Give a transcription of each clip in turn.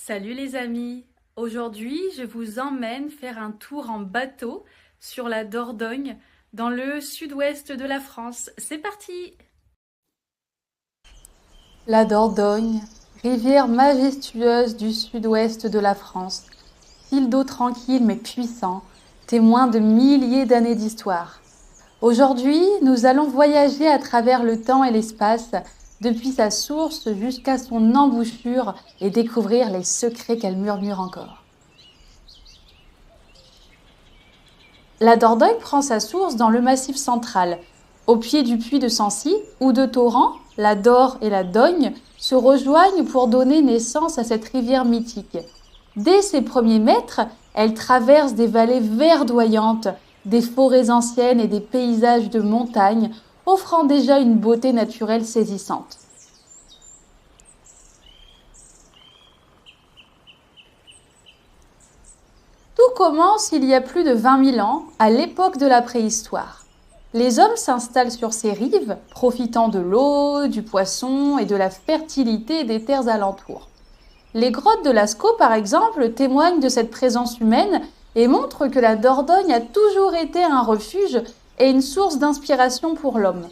Salut les amis! Aujourd'hui, je vous emmène faire un tour en bateau sur la Dordogne, dans le sud-ouest de la France. C'est parti! La Dordogne, rivière majestueuse du sud-ouest de la France, fil d'eau tranquille mais puissant, témoin de milliers d'années d'histoire. Aujourd'hui, nous allons voyager à travers le temps et l'espace, depuis sa source jusqu'à son embouchure et découvrir les secrets qu'elle murmure encore. La Dordogne prend sa source dans le Massif central. Au pied du puits de Sancy, où deux torrents, la Dor et la Dogne, se rejoignent pour donner naissance à cette rivière mythique. Dès ses premiers mètres, elle traverse des vallées verdoyantes, des forêts anciennes et des paysages de montagne, offrant déjà une beauté naturelle saisissante. Tout commence il y a plus de 20 000 ans, à l'époque de la préhistoire. Les hommes s'installent sur ces rives, profitant de l'eau, du poisson et de la fertilité des terres alentours. Les grottes de Lascaux, par exemple, témoignent de cette présence humaine et montrent que la Dordogne a toujours été un refuge et une source d'inspiration pour l'homme.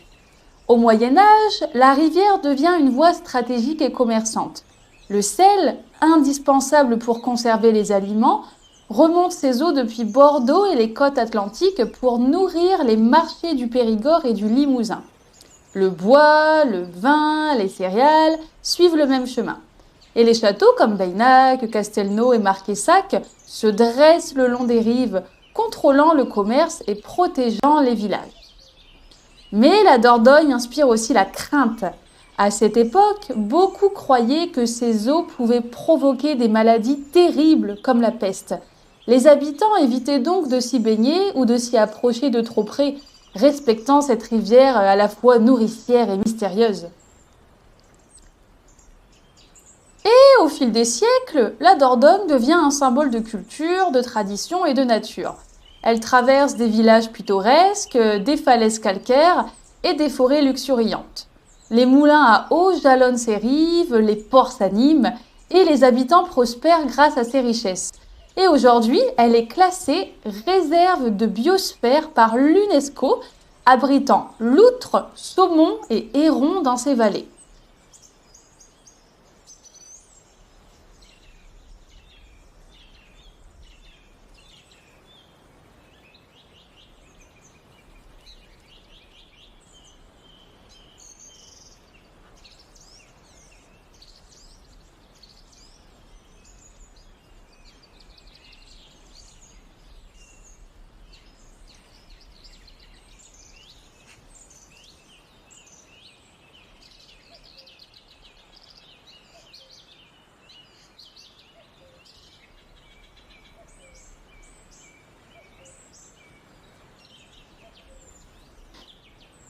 Au Moyen Âge, la rivière devient une voie stratégique et commerçante. Le sel, indispensable pour conserver les aliments, remonte ses eaux depuis Bordeaux et les côtes atlantiques pour nourrir les marchés du Périgord et du Limousin. Le bois, le vin, les céréales suivent le même chemin. Et les châteaux comme Baynac, Castelnau et Marquessac se dressent le long des rives, contrôlant le commerce et protégeant les villages. Mais la Dordogne inspire aussi la crainte. À cette époque, beaucoup croyaient que ces eaux pouvaient provoquer des maladies terribles comme la peste. Les habitants évitaient donc de s'y baigner ou de s'y approcher de trop près, respectant cette rivière à la fois nourricière et mystérieuse. Et au fil des siècles, la Dordogne devient un symbole de culture, de tradition et de nature. Elle traverse des villages pittoresques, des falaises calcaires et des forêts luxuriantes. Les moulins à eau jalonnent ses rives, les ports s'animent et les habitants prospèrent grâce à ses richesses. Et aujourd'hui, elle est classée réserve de biosphère par l'UNESCO, abritant loutres, saumons et hérons dans ses vallées.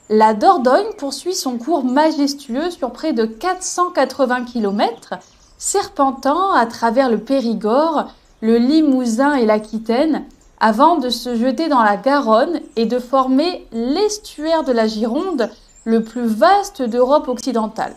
La Dordogne poursuit son cours majestueux sur près de 480 km, serpentant à travers le Périgord, le Limousin et l'Aquitaine, avant de se jeter dans la Garonne et de former l'estuaire de la Gironde, le plus vaste d'Europe occidentale.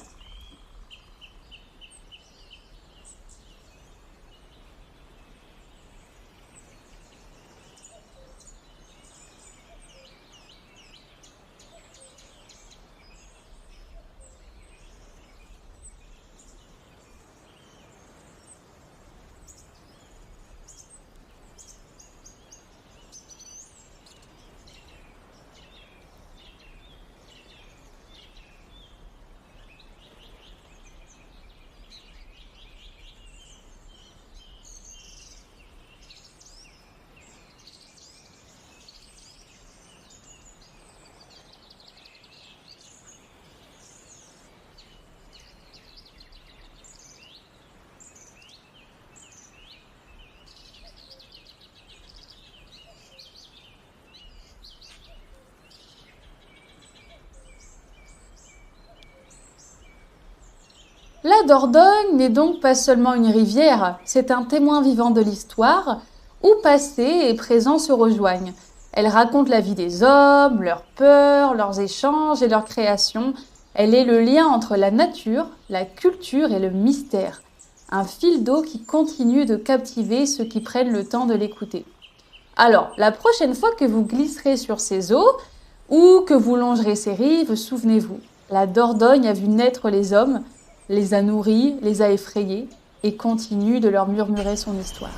La Dordogne n'est donc pas seulement une rivière, c'est un témoin vivant de l'histoire, où passé et présent se rejoignent. Elle raconte la vie des hommes, leurs peurs, leurs échanges et leurs créations. Elle est le lien entre la nature, la culture et le mystère. un fil d'eau qui continue de captiver ceux qui prennent le temps de l'écouter. Alors, la prochaine fois que vous glisserez sur ces eaux ou que vous longerez ces rives, souvenez-vous, la Dordogne a vu naître les hommes, les a nourris, les a effrayés et continue de leur murmurer son histoire.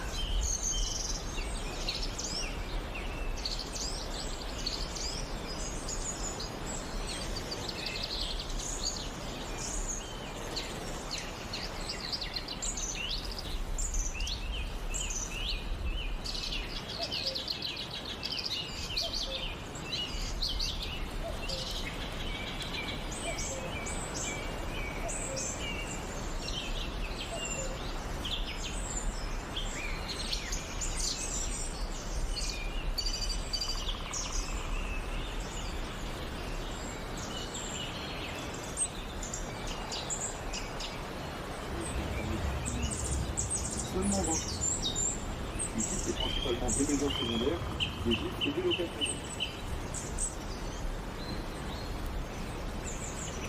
Seulement 20. Ici, c'est principalement des maisons secondaires, des gîtes et des locations.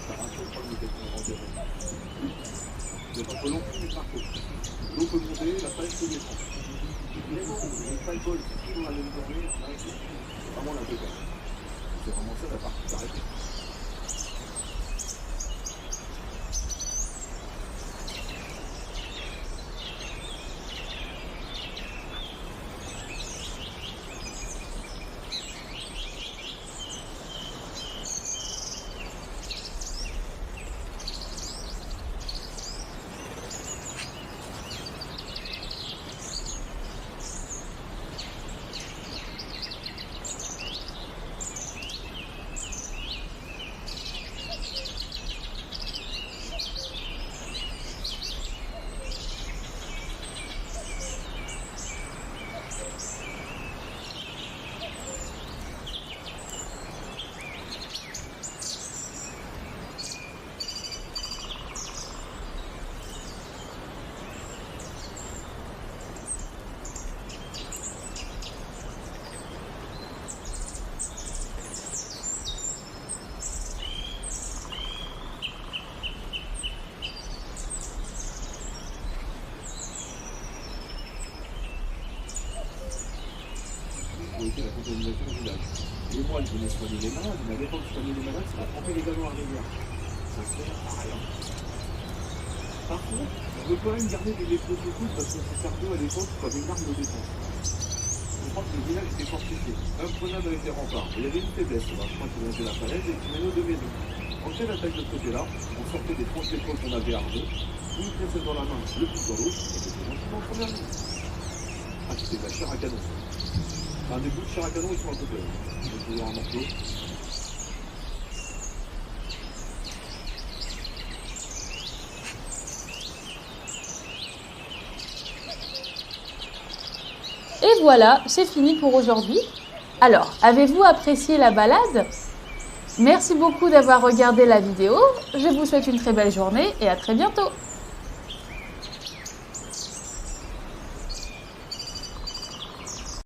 Ça rassure pas une location environ. Le pantalon est partout. L'eau peut monter, la falaise peut descendre. Les alcool, c'est tout dans la même journée, c'est vraiment la totale. C'est vraiment ça la particularité. Pour éviter la contamination du village. Les moines venaient soigner les malades, mais à l'époque de soigner les malades, c'est pour tremper les galons à la rivière. Ça sert à rien. Par contre, on peut quand même garder des protocoles parce que ces cerveaux à l'époque comme une arme de défense. Je crois que le village était fortifié, imprenable avec des remparts. Il y avait une faiblesse, je crois qu'il montait la falaise et une anneau de maison. En cas d'attaque de ce côté-là, on sortait des tranches d'épaule qu'on avait armées, une pincette dans la main, le pic dans l'autre, et c'était franchement en première ligne. Ah, c'était de la chair à canon. Enfin, des bouts de chair à canon, ils sont un peu pleins. Donc, toujours un morceau. Et voilà, c'est fini pour aujourd'hui. Alors, avez-vous apprécié la balade? Merci beaucoup d'avoir regardé la vidéo. Je vous souhaite une très belle journée et à très bientôt.